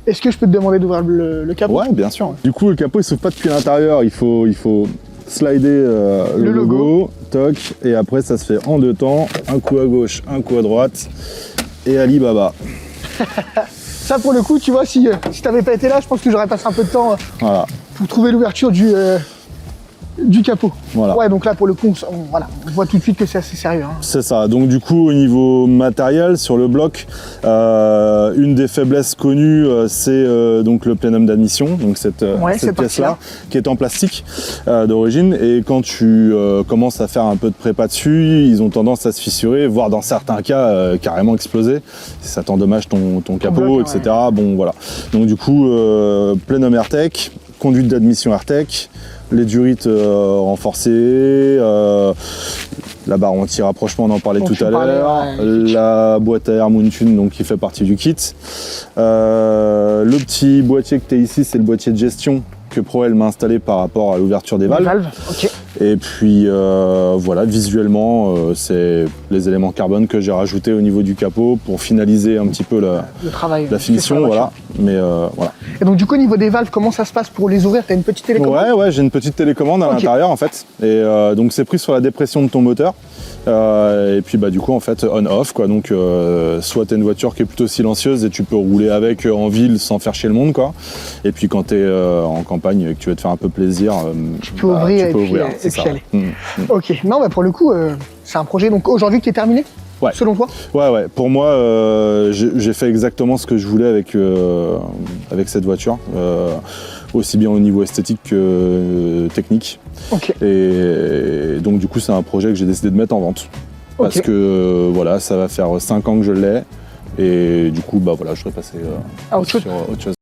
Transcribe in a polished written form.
Est-ce que je peux te demander d'ouvrir le capot? Ouais, bien sûr. Du coup, le capot, il s'ouvre pas depuis l'intérieur. Il faut slider le logo, toc, et après, ça se fait en 2 temps. Un coup à gauche, un coup à droite, et Alibaba. Ça, pour le coup, tu vois, si t'avais pas été là, je pense que j'aurais passé un peu de temps Voilà. pour trouver l'ouverture du capot. Voilà. Ouais, donc là, pour le coup, on voit tout de suite que c'est assez sérieux. Hein. C'est ça. Donc du coup, au niveau matériel, sur le bloc, une des faiblesses connues, c'est donc le plénum d'admission, donc cette pièce-là, qui est en plastique d'origine. Et quand tu commences à faire un peu de prépa dessus, ils ont tendance à se fissurer, voire dans certains cas carrément exploser. Ça t'endommage ton capot, bloc, etc. Ouais. Bon, voilà. Donc du coup, plénum AirTech, conduite d'admission AirTech, les durites renforcées, la barre anti-rapprochement, on en parlait tout à l'heure, la boîte à air Moontune, donc qui fait partie du kit. Le petit boîtier que tu as ici, c'est le boîtier de gestion que ProL m'a installé par rapport à l'ouverture des valves. Okay. Et puis voilà, visuellement, c'est les éléments carbone que j'ai rajoutés au niveau du capot pour finaliser un petit peu le travail, la finition. Voilà. Mais voilà. Et donc du coup, au niveau des valves, comment ça se passe pour les ouvrir? Tu as une petite télécommande? Ouais, j'ai une petite télécommande à l'intérieur en fait. Et donc c'est pris sur la dépression de ton moteur. Et puis bah du coup en fait on-off quoi. Donc soit tu as une voiture qui est plutôt silencieuse et tu peux rouler avec en ville sans faire chier le monde quoi. Et puis quand tu es en campagne et que tu veux te faire un peu plaisir, tu peux ouvrir et puis aller. Ok, non bah pour le coup c'est un projet donc aujourd'hui qui est terminé. Ouais. Selon toi? Ouais. Pour moi, j'ai fait exactement ce que je voulais avec cette voiture, aussi bien au niveau esthétique que technique. Okay. Et donc du coup, c'est un projet que j'ai décidé de mettre en vente. Parce que voilà, ça va faire 5 ans que je l'ai. Et du coup, bah voilà, je serais passé sur autre chose.